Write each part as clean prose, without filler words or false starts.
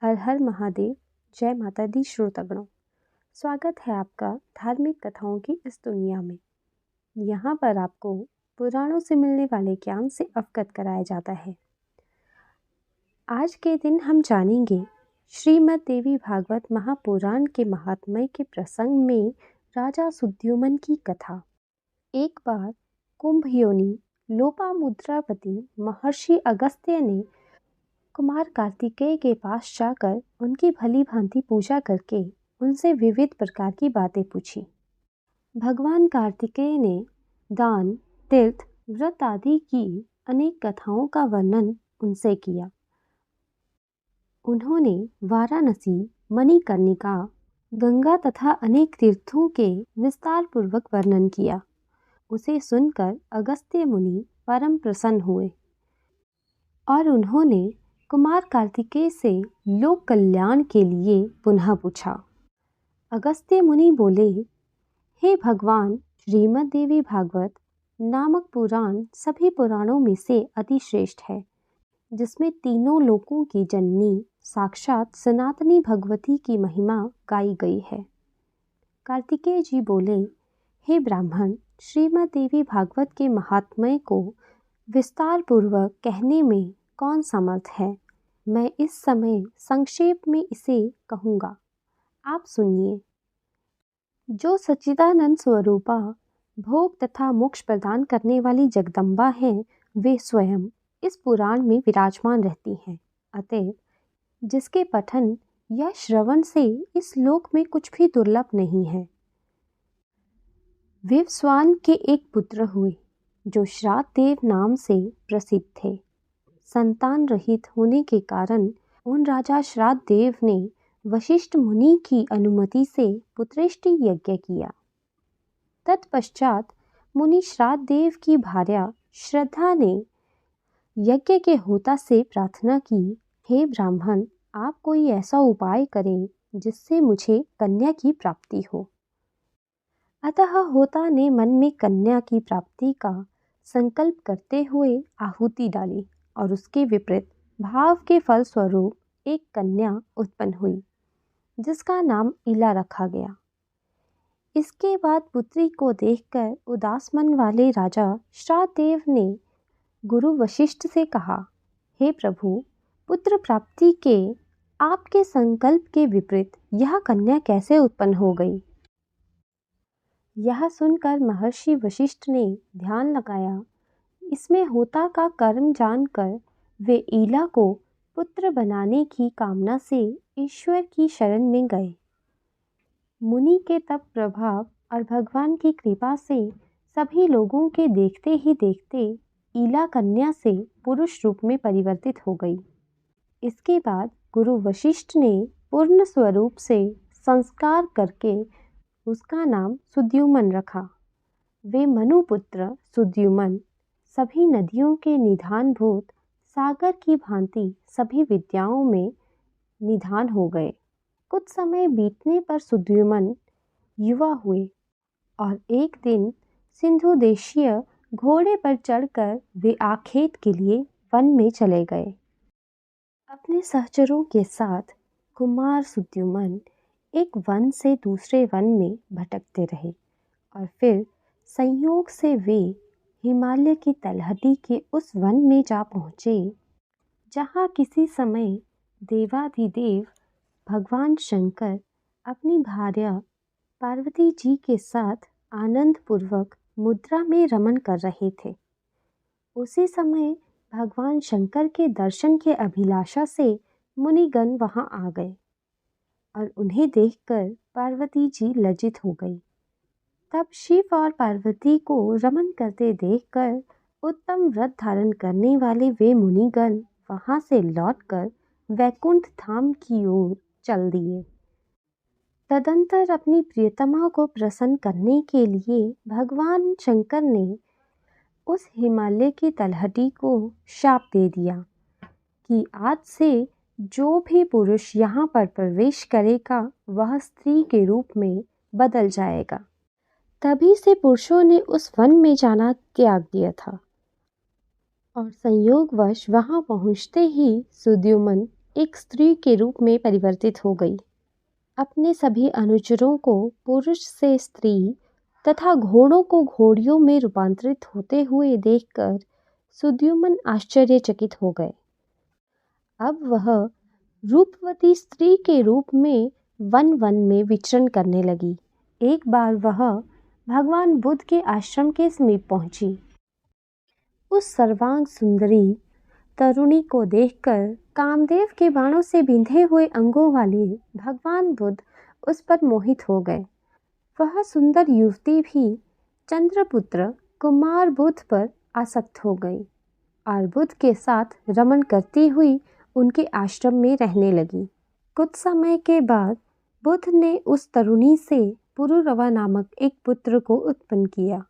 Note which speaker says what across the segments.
Speaker 1: हर हर महादेव। जय माता दी श्रोतागणों। स्वागत है आपका धार्मिक कथाओं की इस दुनिया में। यहाँ पर आपको पुराणों से मिलने वाले ज्ञान से अवगत कराया जाता है। आज के दिन हम जानेंगे श्रीमद् देवी भागवत महापुराण के महात्म्य के प्रसंग में राजा सुद्युमन की कथा। एक बार कुंभ योनि लोपामुद्रावती महर्षि अगस्त्य ने कुमार कार्तिकेय के पास जाकर उनकी भली भांति पूजा करके उनसे विविध प्रकार की बातें पूछी। भगवान कार्तिकेय ने दान, तीर्थ, व्रत आदि की अनेक कथाओं का वर्णन उनसे किया। उन्होंने वाराणसी, मणिकर्णिका, गंगा तथा अनेक तीर्थों के विस्तार पूर्वक वर्णन किया। उसे सुनकर अगस्त्य मुनि परम प्रसन्न हुए और उन्होंने कुमार कार्तिकेय से लोक कल्याण के लिए पुनः पूछा। अगस्त्य मुनि बोले, हे भगवान, श्रीमद् देवी भागवत नामक पुराण सभी पुराणों में से अति श्रेष्ठ है, जिसमें तीनों लोकों की जननी साक्षात सनातनी भगवती की महिमा गाई गई है। कार्तिकेय जी बोले, हे ब्राह्मण, श्रीमद् देवी भागवत के महात्म्य को विस्तार पूर्वक कहने में कौन समर्थ है। मैं इस समय संक्षेप में इसे कहूँगा, आप सुनिए। जो सच्चिदानंद स्वरूपा भोग तथा मोक्ष प्रदान करने वाली जगदम्बा हैं, वे स्वयं इस पुराण में विराजमान रहती हैं। अतएव जिसके पठन या श्रवण से इस लोक में कुछ भी दुर्लभ नहीं है। विवस्वान के एक पुत्र हुए जो श्राद्धदेव नाम से प्रसिद्ध थे। संतान रहित होने के कारण उन राजा श्राद्धदेव ने वशिष्ठ मुनि की अनुमति से पुत्रेष्टि यज्ञ किया। तत्पश्चात मुनि श्राद्धदेव की भार्या श्रद्धा ने यज्ञ के होता से प्रार्थना की, हे ब्राह्मण, आप कोई ऐसा उपाय करें जिससे मुझे कन्या की प्राप्ति हो। अतः होता ने मन में कन्या की प्राप्ति का संकल्प करते हुए आहुति डाली और उसके विपरीत भाव के फल स्वरूप एक कन्या उत्पन्न हुई, जिसका नाम इला रखा गया। इसके बाद पुत्री को देखकर उदास मन वाले राजा श्राद्धदेव ने गुरु वशिष्ठ से कहा, हे प्रभु, पुत्र प्राप्ति के आपके संकल्प के विपरीत यह कन्या कैसे उत्पन्न हो गई। यह सुनकर महर्षि वशिष्ठ ने ध्यान लगाया। इसमें होता का कर्म जानकर वे ईला को पुत्र बनाने की कामना से ईश्वर की शरण में गए। मुनि के तप प्रभाव और भगवान की कृपा से सभी लोगों के देखते ही देखते ईला कन्या से पुरुष रूप में परिवर्तित हो गई। इसके बाद गुरु वशिष्ठ ने पूर्ण स्वरूप से संस्कार करके उसका नाम सुद्युमन रखा। वे मनुपुत्र सुद्युमन सभी नदियों के निधानभूत सागर की भांति सभी विद्याओं में निधान हो गए। कुछ समय बीतने पर सुद्युमन युवा हुए और एक दिन सिंधु देशीय घोड़े पर चढ़कर वे आखेट के लिए वन में चले गए। अपने सहचरों के साथ कुमार सुद्युमन एक वन से दूसरे वन में भटकते रहे और फिर संयोग से वे हिमालय की तलहटी के उस वन में जा पहुँचे जहाँ किसी समय देवाधिदेव भगवान शंकर अपनी भार्या पार्वती जी के साथ आनंद पूर्वक मुद्रा में रमन कर रहे थे। उसी समय भगवान शंकर के दर्शन के अभिलाषा से मुनिगण वहां आ गए और उन्हें देखकर पार्वती जी लज्जित हो गई। तब शिव और पार्वती को रमन करते देखकर उत्तम व्रत धारण करने वाले वे मुनिगण वहां से लौटकर वैकुंठ धाम की ओर चल दिए। तदंतर अपनी प्रियतमा को प्रसन्न करने के लिए भगवान शंकर ने उस हिमालय की तलहटी को शाप दे दिया कि आज से जो भी पुरुष यहाँ पर प्रवेश करेगा वह स्त्री के रूप में बदल जाएगा। तभी से पुरुषों ने उस वन में जाना त्याग दिया था और संयोगवश वहां पहुंचते ही सुद्युमन एक स्त्री के रूप में परिवर्तित हो गई। अपने सभी अनुचरों को पुरुष से स्त्री तथा घोड़ों को घोड़ियों में रूपांतरित होते हुए देखकर सुद्युम्न आश्चर्यचकित हो गए। अब वह रूपवती स्त्री के रूप में वन वन में विचरण करने लगी। एक बार वह भगवान बुद्ध के आश्रम के समीप पहुंची। उस सर्वांग सुंदरी तरुणी को देखकर कामदेव के बाणों से बिंधे हुए अंगों वाले भगवान बुद्ध उस पर मोहित हो गए। वह सुंदर युवती भी चंद्रपुत्र कुमार बुद्ध पर आसक्त हो गई और बुद्ध के साथ रमण करती हुई उनके आश्रम में रहने लगी। कुछ समय के बाद बुद्ध ने उस तरुणी से पुरुरवा नामक एक पुत्र को उत्पन्न किया।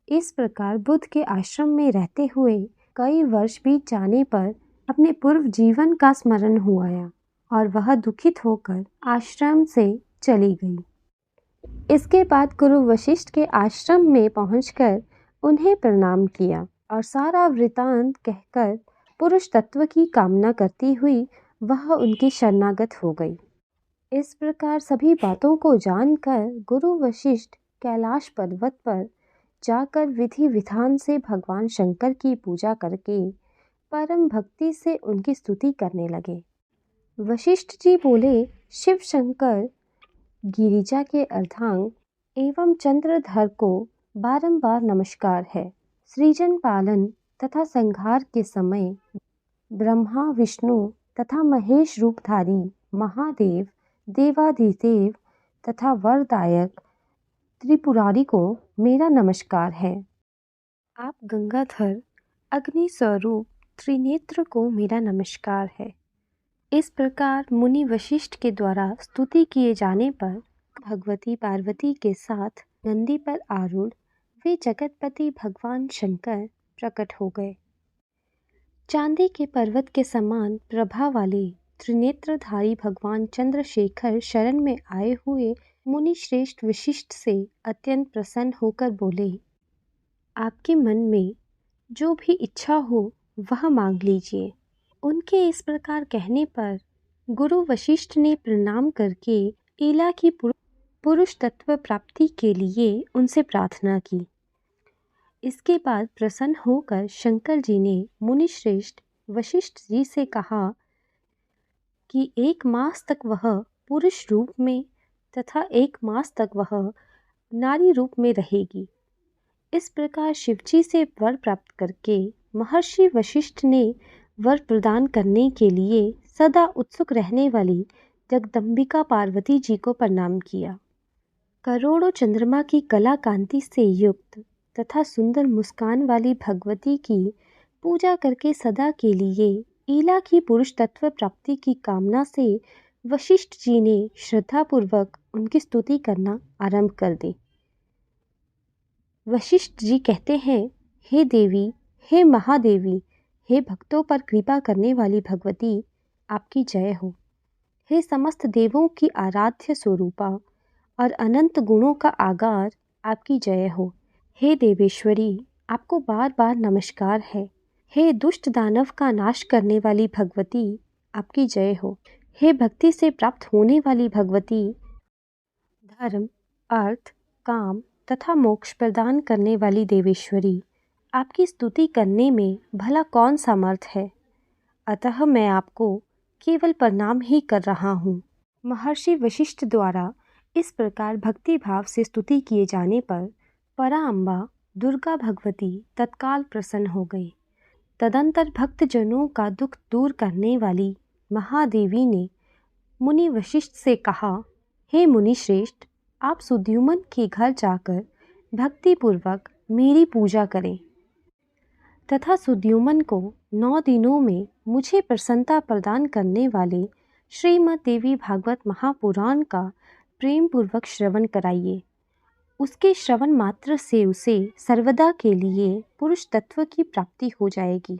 Speaker 1: इस प्रकार बुद्ध के आश्रम में रहते हुए कई वर्ष बीत जाने पर अपने पूर्व जीवन का स्मरण हुआ और वह दुखित होकर आश्रम से चली गई। इसके बाद गुरु वशिष्ठ के आश्रम में पहुंचकर उन्हें प्रणाम किया और सारा वृतांत कहकर पुरुष तत्व की कामना करती हुई वह उनकी शरणागत हो गई। इस प्रकार सभी बातों को जानकर गुरु वशिष्ठ कैलाश पर्वत पर जाकर विधि विधान से भगवान शंकर की पूजा करके परम भक्ति से उनकी स्तुति करने लगे। वशिष्ठ जी बोले, शिव शंकर गिरिजा के अर्धांग एवं चंद्रधर को बारंबार नमस्कार है। सृजन पालन तथा संहार के समय ब्रह्मा विष्णु तथा महेश रूपधारी महादेव देवाधिदेव तथा वरदायक त्रिपुरारी को मेरा नमस्कार है। आप गंगाधर अग्नि स्वरूप त्रिनेत्र को मेरा नमस्कार है। इस प्रकार मुनि वशिष्ठ के द्वारा स्तुति किए जाने पर भगवती पार्वती के साथ नंदी पर आरूढ़ वे जगतपति भगवान शंकर प्रकट हो गए। चांदी के पर्वत के समान प्रभा वाले त्रिनेत्रधारी भगवान चंद्रशेखर शरण में आए हुए मुनि श्रेष्ठ वशिष्ठ से अत्यंत प्रसन्न होकर बोले, आपके मन में जो भी इच्छा हो वह मांग लीजिए। उनके इस प्रकार कहने पर गुरु वशिष्ठ ने प्रणाम करके ईला की पुरुष तत्व प्राप्ति के लिए उनसे प्रार्थना की। इसके बाद प्रसन्न होकर शंकर जी ने मुनिश्रेष्ठ वशिष्ठ जी से कहा कि 1 मास तक वह पुरुष रूप में तथा 1 मास तक वह नारी रूप में रहेगी। इस प्रकार शिवजी से वर प्राप्त करके महर्षि वशिष्ठ ने वर प्रदान करने के लिए सदा उत्सुक रहने वाली जगदम्बिका पार्वती जी को प्रणाम किया। करोड़ों चंद्रमा की कला कांति से युक्त तथा सुंदर मुस्कान वाली भगवती की पूजा करके सदा के लिए ईला की पुरुष तत्व प्राप्ति की कामना से वशिष्ठ जी ने श्रद्धापूर्वक उनकी स्तुति करना आरंभ कर दी। वशिष्ठ जी कहते हैं, हे देवी, हे महादेवी, हे भक्तों पर कृपा करने वाली भगवती, आपकी जय हो। हे समस्त देवों की आराध्य स्वरूपा और अनंत गुणों का आगार, आपकी जय हो। हे देवेश्वरी, आपको बार बार नमस्कार है। हे दुष्ट दानव का नाश करने वाली भगवती, आपकी जय हो। हे भक्ति से प्राप्त होने वाली भगवती, धर्म, अर्थ, काम तथा मोक्ष प्रदान करने वाली देवेश्वरी, आपकी स्तुति करने में भला कौन समर्थ है। अतः मैं आपको केवल प्रणाम ही कर रहा हूँ। महर्षि वशिष्ठ द्वारा इस प्रकार भक्ति भाव से स्तुति किए जाने पर पराअंबा दुर्गा भगवती तत्काल प्रसन्न हो गई। तदंतर भक्तजनों का दुख दूर करने वाली महादेवी ने मुनि वशिष्ठ से कहा, हे मुनि श्रेष्ठ, आप सुद्युम्न के घर जाकर भक्तिपूर्वक मेरी पूजा करें तथा सुद्युम्न को 9 दिनों में मुझे प्रसन्नता प्रदान करने वाले श्रीमद् देवी भागवत महापुराण का प्रेम पूर्वक श्रवण कराइए। उसके श्रवण मात्र से उसे सर्वदा के लिए पुरुष तत्व की प्राप्ति हो जाएगी।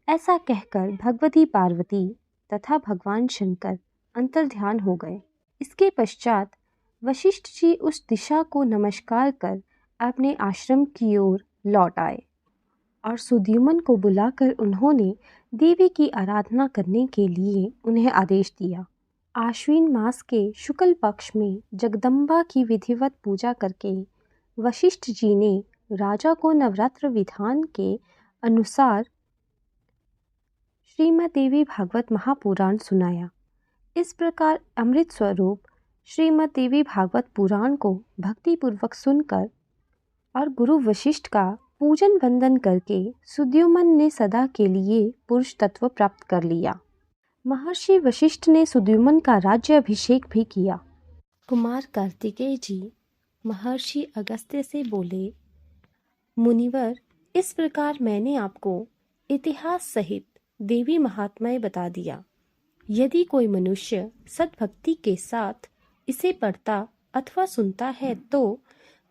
Speaker 1: ऐसा कहकर भगवती पार्वती तथा भगवान शंकर अंतर्ध्यान हो गए। इसके पश्चात वशिष्ठ जी उस दिशा को नमस्कार कर अपने आश्रम की ओर लौट आए। और सुद्युमन को बुलाकर उन्होंने देवी की आराधना करने के लिए उन्हें आदेश दिया। आश्विन मास के शुक्ल पक्ष में जगदम्बा की विधिवत पूजा करके वशिष्ठ जी ने राजा को नवरात्र विधान के अनुसार श्रीमद् देवी भागवत महापुराण सुनाया। इस प्रकार अमृत स्वरूप श्रीमद् देवी भागवत पुराण को भक्तिपूर्वक सुनकर और गुरु वशिष्ठ का पूजन वंदन करके सुद्युमन ने सदा के लिए पुरुष तत्व प्राप्त कर लिया। महर्षि वशिष्ठ ने सुद्युमन का राज्य अभिषेक भी किया। कुमार कार्तिकेय जी महर्षि अगस्त्य से बोले, मुनिवर, इस प्रकार मैंने आपको इतिहास सहित देवी महात्म्य बता दिया। यदि कोई मनुष्य सद्भक्ति के साथ इसे पढ़ता अथवा सुनता है तो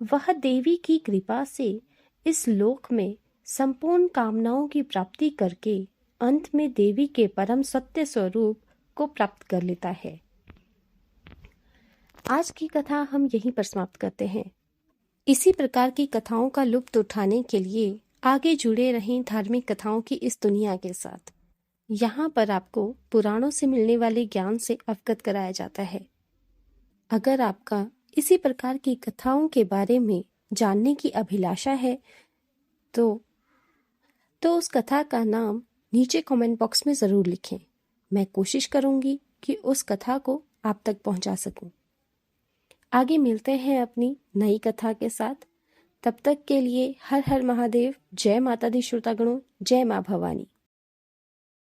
Speaker 1: वह देवी की कृपा से इस लोक में संपूर्ण कामनाओं की प्राप्ति करके अंत में देवी के परम सत्य स्वरूप को प्राप्त कर लेता है। आज की कथा हम यहीं पर समाप्त करते हैं। इसी प्रकार की कथाओं का लुत्फ उठाने के लिए आगे जुड़े रहें धार्मिक कथाओं की इस दुनिया के साथ। यहाँ पर आपको पुराणों से मिलने वाले ज्ञान से अवगत कराया जाता है। अगर आपका इसी प्रकार की कथाओं के बारे में जानने की अभिलाषा है तो उस कथा का नाम नीचे कमेंट बॉक्स में ज़रूर लिखें। मैं कोशिश करूंगी कि उस कथा को आप तक पहुंचा सकूं। आगे मिलते हैं अपनी नई कथा के साथ। तब तक के लिए हर हर महादेव। जय माता दी श्रोतागणों, जय माँ भवानी।